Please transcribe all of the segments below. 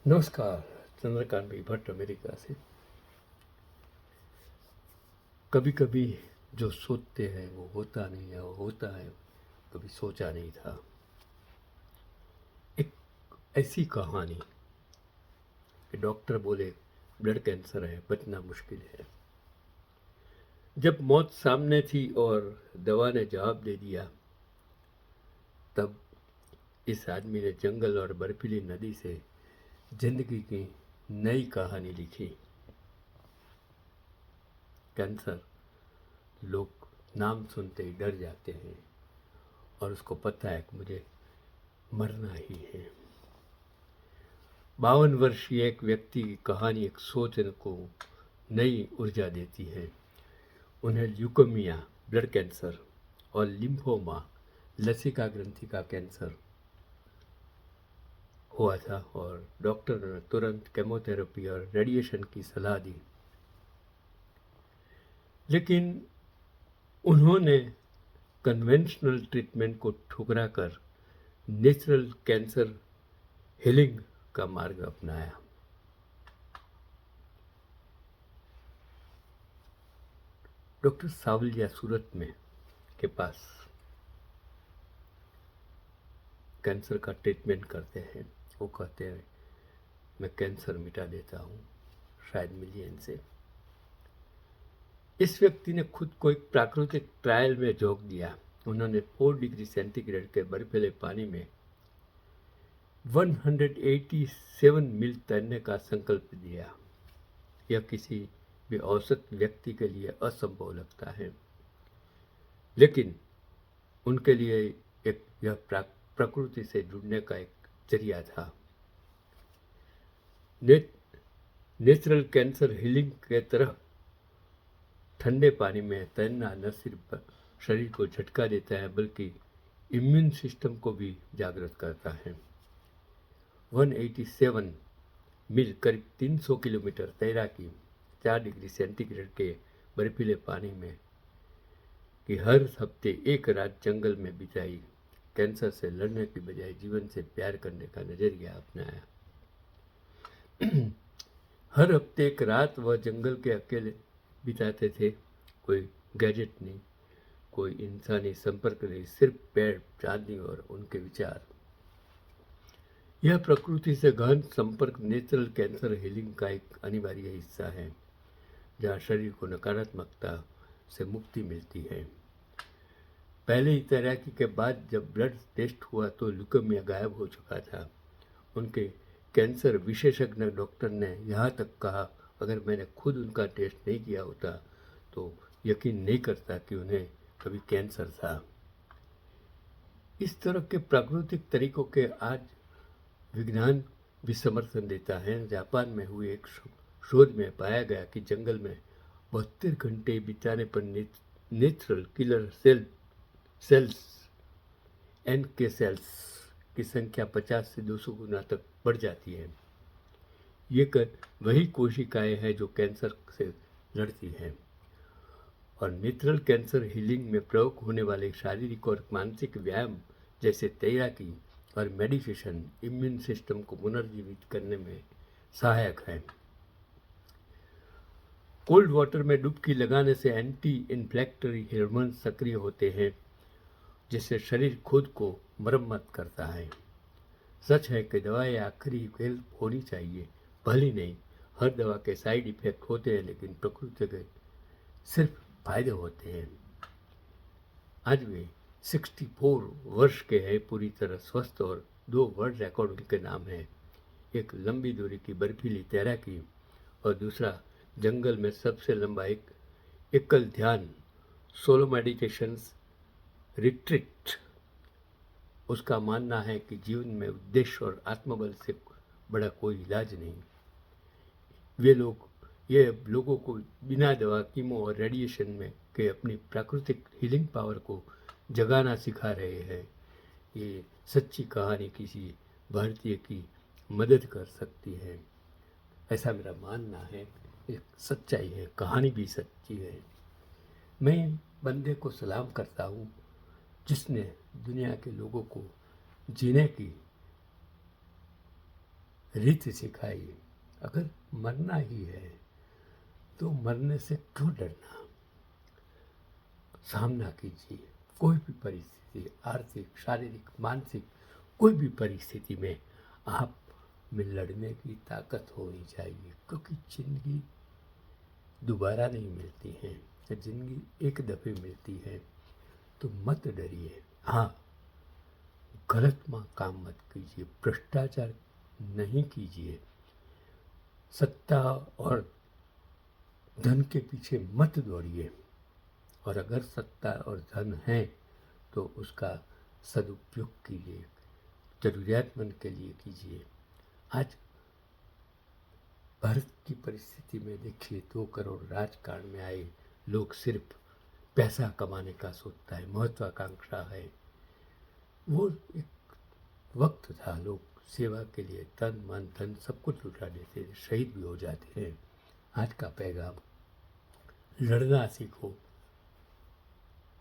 नमस्कार। चंद्रकांत भाई भट्ट अमेरिका से। कभी कभी जो सोचते हैं वो होता नहीं है, वो होता है कभी सोचा नहीं था। एक ऐसी कहानी कि डॉक्टर बोले ब्लड कैंसर है, बचना मुश्किल है। जब मौत सामने थी और दवा ने जवाब दे दिया, तब इस आदमी ने जंगल और बर्फीली नदी से जिंदगी की नई कहानी लिखी। कैंसर, लोग नाम सुनते ही डर जाते हैं और उसको पता है कि मुझे मरना ही है। 52 वर्षीय एक व्यक्ति की कहानी एक सोच को नई ऊर्जा देती है। उन्हें ल्यूकेमिया, ब्लड कैंसर और लिम्फोमा, लसिका ग्रंथि का कैंसर हुआ था और डॉक्टर ने तुरंत केमोथेरेपी और रेडिएशन की सलाह दी। लेकिन उन्होंने कन्वेंशनल ट्रीटमेंट को ठुकरा कर नेचुरल कैंसर हीलिंग का मार्ग अपनाया। डॉक्टर सावलिया सूरत में के पास कैंसर का ट्रीटमेंट करते हैं। वो कहते हैं मैं कैंसर मिटा देता हूँ, शायद मिलियन से। इस व्यक्ति ने खुद को एक प्राकृतिक ट्रायल में झोंक दिया। उन्होंने 4 डिग्री सेंटीग्रेड के बर्फीले पानी में 187 मील तैरने का संकल्प दिया। यह किसी भी औसत व्यक्ति के लिए असंभव लगता है, लेकिन उनके लिए यह प्रकृति से जुड़ने का एक जरिया था। नेचुरल कैंसर हीलिंग के तरह ठंडे पानी में तैरना न सिर्फ शरीर को झटका देता है बल्कि इम्यून सिस्टम को भी जागृत करता है। 187 मील करीब 300 किलोमीटर तैराकी 4 डिग्री सेंटीग्रेड के बर्फीले पानी में कि हर हफ्ते एक रात जंगल में बिताई, कैंसर से लड़ने की बजाय जीवन से प्यार करने का नजरिया अपनाया। हर हफ्ते एक रात वह जंगल के अकेले बिताते थे। कोई गैजेट नहीं, कोई इंसानी संपर्क नहीं, सिर्फ पेड़, चांदनी और उनके विचार। यह प्रकृति से गहन संपर्क नेचुरल कैंसर हीलिंग का एक अनिवार्य हिस्सा है, जहाँ शरीर को नकारात्मकता से मुक्ति मिलती है। पहले ही तैराकी के बाद जब ब्लड टेस्ट हुआ तो ल्यूकेमिया गायब हो चुका था। उनके कैंसर विशेषज्ञ डॉक्टर ने यहाँ तक कहा, अगर मैंने खुद उनका टेस्ट नहीं किया होता तो यकीन नहीं करता कि उन्हें कभी कैंसर था। इस तरह के प्राकृतिक तरीकों के आज विज्ञान भी समर्थन देता है। जापान में हुए एक शोध में पाया गया कि जंगल में 72 घंटे बिताने पर natural killer cells NK cells की संख्या 50 से 200 गुना तक बढ़ जाती है। ये वही कोशिकाएं हैं जो कैंसर से लड़ती हैं। और नेचुरल कैंसर हीलिंग में प्रयोग होने वाले शारीरिक और मानसिक व्यायाम जैसे तैराकी और मेडिटेशन इम्यून सिस्टम को पुनर्जीवित करने में सहायक है। कोल्ड वाटर में डुबकी लगाने से एंटी इन्फ्लेक्टरी हार्मोन सक्रिय होते हैं, जिससे शरीर खुद को मरम्मत करता है। सच है कि दवाएं आखिरी हेल्प होनी चाहिए, भली नहीं। हर दवा के साइड इफेक्ट होते हैं, लेकिन प्रकृति के सिर्फ फायदे होते हैं। आज वे 64 वर्ष के हैं, पूरी तरह स्वस्थ, और 2 वर्ल्ड रिकॉर्ड उनके नाम हैं। एक लंबी दूरी की बर्फीली तैराकी और दूसरा जंगल में सबसे लंबा एक एकल ध्यान सोलो मेडिटेशन रिट्रीट। उसका मानना है कि जीवन में उद्देश्य और आत्मबल से बड़ा कोई इलाज नहीं। ये लोगों को बिना दवा, कीमो और रेडिएशन में के अपनी प्राकृतिक हीलिंग पावर को जगाना सिखा रहे हैं। ये सच्ची कहानी किसी भारतीय की मदद कर सकती है, ऐसा मेरा मानना है। एक सच्चाई है, कहानी भी सच्ची है। मैं बंदे को सलाम करता हूँ जिसने दुनिया के लोगों को जीने की रीत सिखाई। अगर मरना ही है तो मरने से क्यों डरना। सामना कीजिए, कोई भी परिस्थिति, आर्थिक, शारीरिक, मानसिक, कोई भी परिस्थिति में आप में लड़ने की ताकत होनी चाहिए, क्योंकि जिंदगी दोबारा नहीं मिलती है। जिंदगी एक दफ़े मिलती है, तो मत डरिए। हाँ, गलत काम मत कीजिए, भ्रष्टाचार नहीं कीजिए, सत्ता और धन के पीछे मत दौड़िए, और अगर सत्ता और धन है तो उसका सदुपयोग कीजिए, जरूरियातमंद के लिए कीजिए। आज भारत की परिस्थिति में देखिए, 2 करोड़ राजकारण में आए लोग सिर्फ पैसा कमाने का सोचता है, महत्वाकांक्षा है। वो एक वक्त था, लोग सेवा के लिए तन मन धन सब कुछ लुटा देते थे, शहीद भी हो जाते हैं। आज का पैगाम, लड़ना सीखो,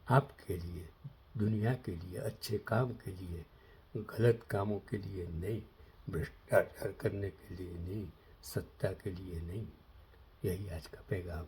आपके लिए, दुनिया के लिए, अच्छे काम के लिए, गलत कामों के लिए नहीं, भ्रष्टाचार करने के लिए नहीं, सत्ता के लिए नहीं। यही आज का पैगाम।